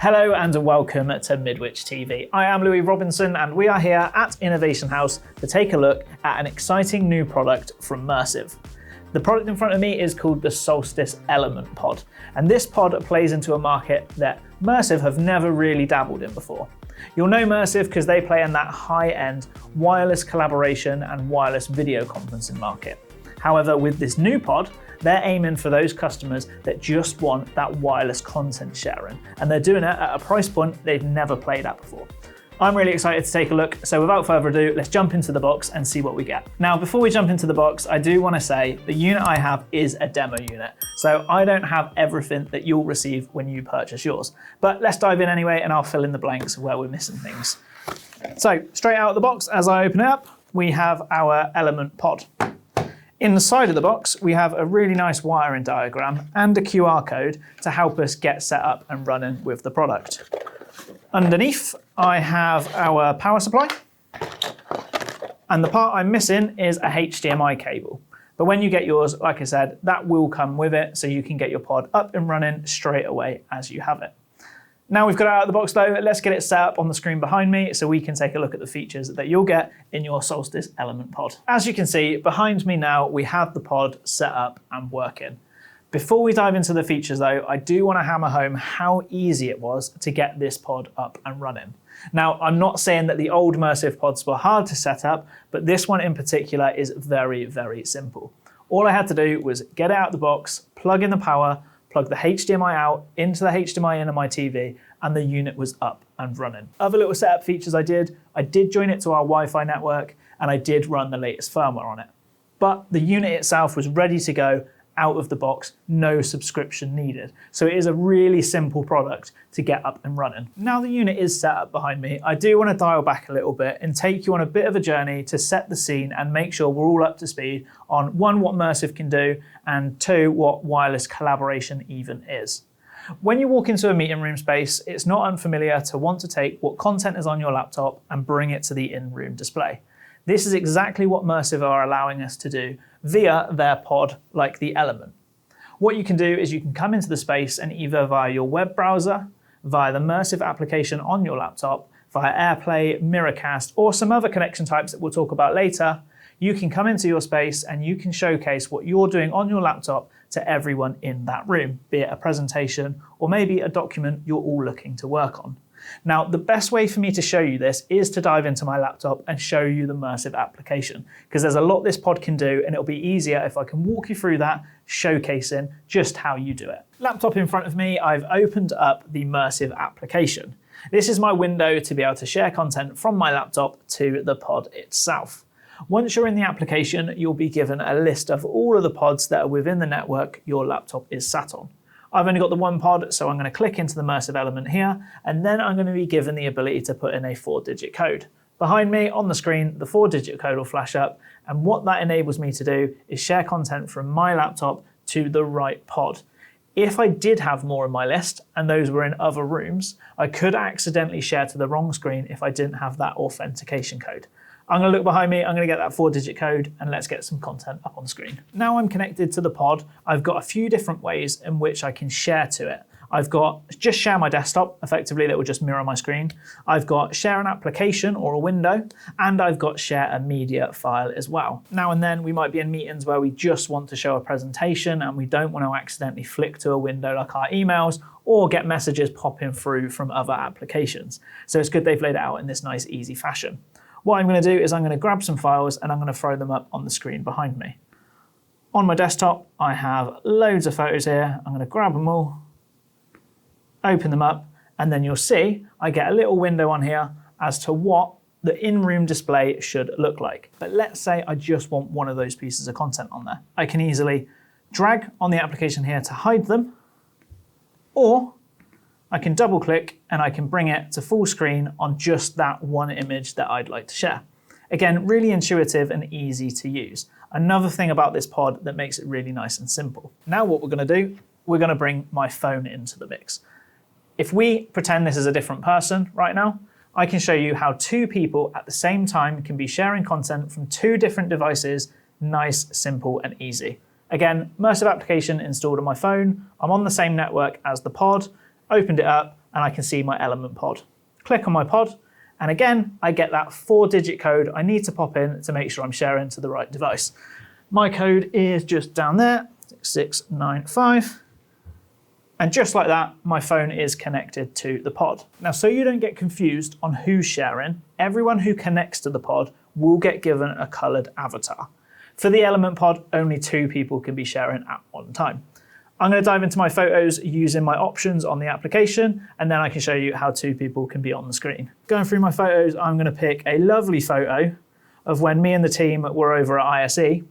Hello and welcome to Midwich TV. I am Louis Robinson and we are here at Innovation House to take a look at an exciting new product from Mersive. The product in front of me is called the Solstice Element Pod, and this pod plays into a market that Mersive have never really dabbled in before. You'll know Mersive because they play in that high-end wireless collaboration and wireless video conferencing market. However, with this new pod, they're aiming for those customers that just want that wireless content sharing, and they're doing it at a price point they've never played at before. I'm really excited to take a look, so without further ado, let's jump into the box and see what we get. Now, before we jump into the box, I do want to say the unit I have is a demo unit, so I don't have everything that you'll receive when you purchase yours. But let's dive in anyway, and I'll fill in the blanks where we're missing things. So, straight out of the box, as I open it up, we have our Element Pod. Inside of the box, we have a really nice wiring diagram and a QR code to help us get set up and running with the product. Underneath, I have our power supply, and the part I'm missing is a HDMI cable. But when you get yours, like I said, that will come with it, so you can get your pod up and running straight away as you have it. Now we've got it out of the box though, let's get it set up on the screen behind me so we can take a look at the features that you'll get in your Solstice Element Pod. As you can see, behind me now, we have the pod set up and working. Before we dive into the features though, I do want to hammer home how easy it was to get this pod up and running. Now, I'm not saying that the old Mersive pods were hard to set up, but this one in particular is very, very simple. All I had to do was get it out of the box, plug in the power, plug the HDMI out into the HDMI in on my TV, and the unit was up and running. Other little setup features I did join it to our Wi-Fi network, and I did run the latest firmware on it. But the unit itself was ready to go out of the box, no subscription needed. So it is a really simple product to get up and running. Now the unit is set up behind me, I do want to dial back a little bit and take you on a bit of a journey to set the scene and make sure we're all up to speed on one, what Mersive can do, and two, what wireless collaboration even is. When you walk into a meeting room space, it's not unfamiliar to want to take what content is on your laptop and bring it to the in-room display. This is exactly what Mersive are allowing us to do via their pod like the Element. What you can do is you can come into the space and either via your web browser, via the Mersive application on your laptop, via AirPlay, Miracast, or some other connection types that we'll talk about later, you can come into your space and you can showcase what you're doing on your laptop to everyone in that room, be it a presentation or maybe a document you're all looking to work on. Now, the best way for me to show you this is to dive into my laptop and show you the Mersive application, because there's a lot this pod can do and it'll be easier if I can walk you through that, showcasing just how you do it. Laptop in front of me, I've opened up the Mersive application. This is my window to be able to share content from my laptop to the pod itself. Once you're in the application, you'll be given a list of all of the pods that are within the network your laptop is sat on. I've only got the one pod, so I'm going to click into the Mersive Element here, and then I'm going to be given the ability to put in a 4-digit code. Behind me on the screen, the 4-digit code will flash up, and what that enables me to do is share content from my laptop to the right pod. If I did have more in my list, and those were in other rooms, I could accidentally share to the wrong screen if I didn't have that authentication code. I'm going to look behind me, I'm going to get that 4-digit code, and let's get some content up on screen. Now I'm connected to the pod, I've got a few different ways in which I can share to it. I've got just share my desktop, effectively that will just mirror my screen. I've got share an application or a window, and I've got share a media file as well. Now and then we might be in meetings where we just want to show a presentation and we don't want to accidentally flick to a window like our emails or get messages popping through from other applications. So it's good they've laid it out in this nice, easy fashion. What I'm going to do is I'm going to grab some files and I'm going to throw them up on the screen behind me. On my desktop, I have loads of photos here. I'm going to grab them all, open them up, and then you'll see I get a little window on here as to what the in-room display should look like. But let's say I just want one of those pieces of content on there. I can easily drag on the application here to hide them, or I can double click and I can bring it to full screen on just that one image that I'd like to share. Again, really intuitive and easy to use. Another thing about this pod that makes it really nice and simple. Now what we're going to do, we're going to bring my phone into the mix. If we pretend this is a different person right now, I can show you how two people at the same time can be sharing content from two different devices, nice, simple and easy. Again, Mersive application installed on my phone, I'm on the same network as the pod, opened it up, and I can see my Element pod. Click on my pod, and again, I get that 4-digit code I need to pop in to make sure I'm sharing to the right device. My code is just down there, 6695. And just like that, my phone is connected to the pod. Now, so you don't get confused on who's sharing, everyone who connects to the pod will get given a colored avatar. For the Element pod, only 2 people can be sharing at one time. I'm going to dive into my photos using my options on the application, and then I can show you how 2 people can be on the screen. Going through my photos, I'm going to pick a lovely photo of when me and the team were over at ISE,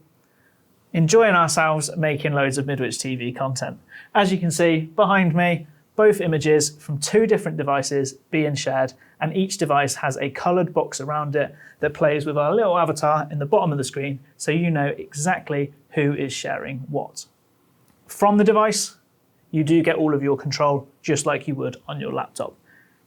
enjoying ourselves making loads of Midwich TV content. As you can see behind me, both images from 2 different devices being shared, and each device has a coloured box around it that plays with our little avatar in the bottom of the screen, so you know exactly who is sharing what. From the device, you do get all of your control just like you would on your laptop.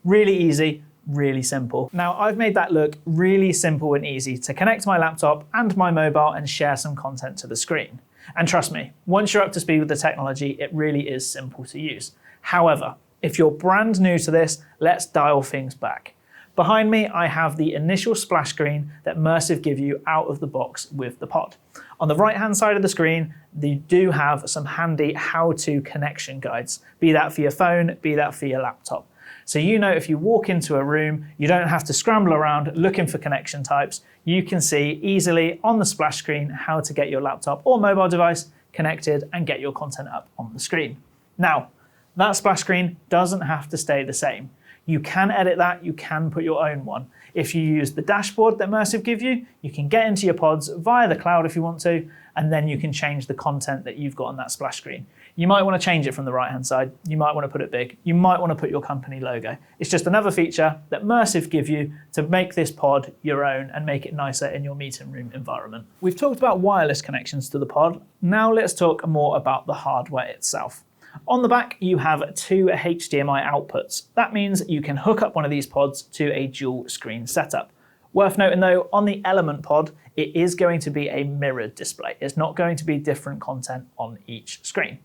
Really easy, really simple. Now, I've made that look really simple and easy to connect my laptop and my mobile and share some content to the screen. And trust me, once you're up to speed with the technology, it really is simple to use. However, if you're brand new to this, let's dial things back. Behind me, I have the initial splash screen that Mersive give you out of the box with the pod. On the right-hand side of the screen, you do have some handy how-to connection guides, be that for your phone, be that for your laptop. So you know if you walk into a room, you don't have to scramble around looking for connection types. You can see easily on the splash screen how to get your laptop or mobile device connected and get your content up on the screen. Now, that splash screen doesn't have to stay the same. You can edit that, you can put your own one. If you use the dashboard that Mersive give you, you can get into your pods via the cloud if you want to, and then you can change the content that you've got on that splash screen. You might want to change it from the right-hand side. You might want to put it big. You might want to put your company logo. It's just another feature that Mersive give you to make this pod your own and make it nicer in your meeting room environment. We've talked about wireless connections to the pod. Now let's talk more about the hardware itself. On the back, you have 2 HDMI outputs. That means you can hook up one of these pods to a dual screen setup. Worth noting though, on the Element pod, it is going to be a mirrored display. It's not going to be different content on each screen.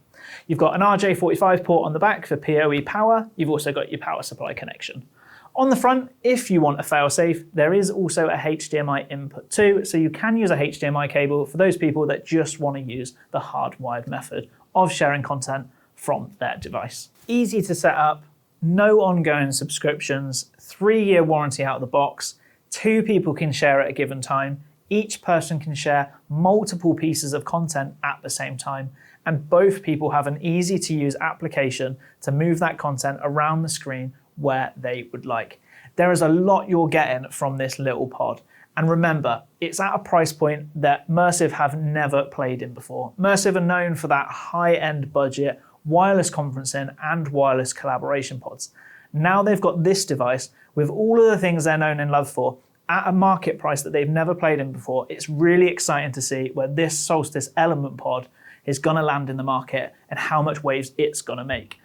You've got an RJ45 port on the back for PoE power. You've also got your power supply connection. On the front, if you want a failsafe, there is also a HDMI input too, so you can use a HDMI cable for those people that just want to use the hardwired method of sharing content from their device. Easy to set up, no ongoing subscriptions, 3-year warranty out of the box, 2 people can share at a given time, each person can share multiple pieces of content at the same time, and both people have an easy to use application to move that content around the screen where they would like. There is a lot you're getting from this little pod. And remember, it's at a price point that Mersive have never played in before. Mersive are known for that high-end budget, wireless conferencing and wireless collaboration pods. Now they've got this device with all of the things they're known and loved for at a market price that they've never played in before. It's really exciting to see where this Solstice Element pod is going to land in the market and how much waves it's going to make.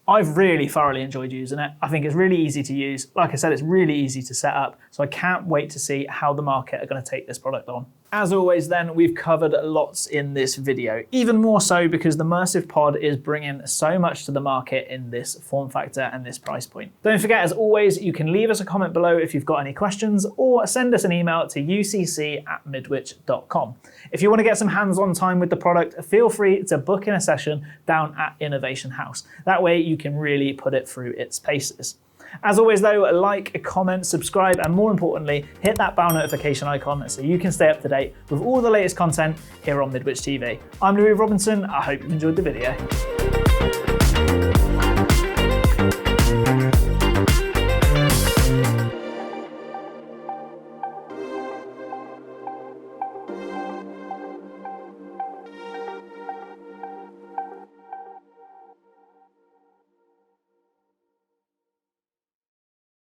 I've really thoroughly enjoyed using it. I think it's really easy to use. Like I said, it's really easy to set up. So I can't wait to see how the market are going to take this product on. As always then, we've covered lots in this video, even more so because the Mersive Pod is bringing so much to the market in this form factor and this price point. Don't forget, as always, you can leave us a comment below if you've got any questions or send us an email to ucc@midwich.com. If you want to get some hands-on time with the product, feel free to book in a session down at Innovation House. That way you can really put it through its paces. As always though, like, comment, subscribe, and more importantly, hit that bell notification icon so you can stay up to date with all the latest content here on Midwich TV. I'm Louis Robinson, I hope you enjoyed the video.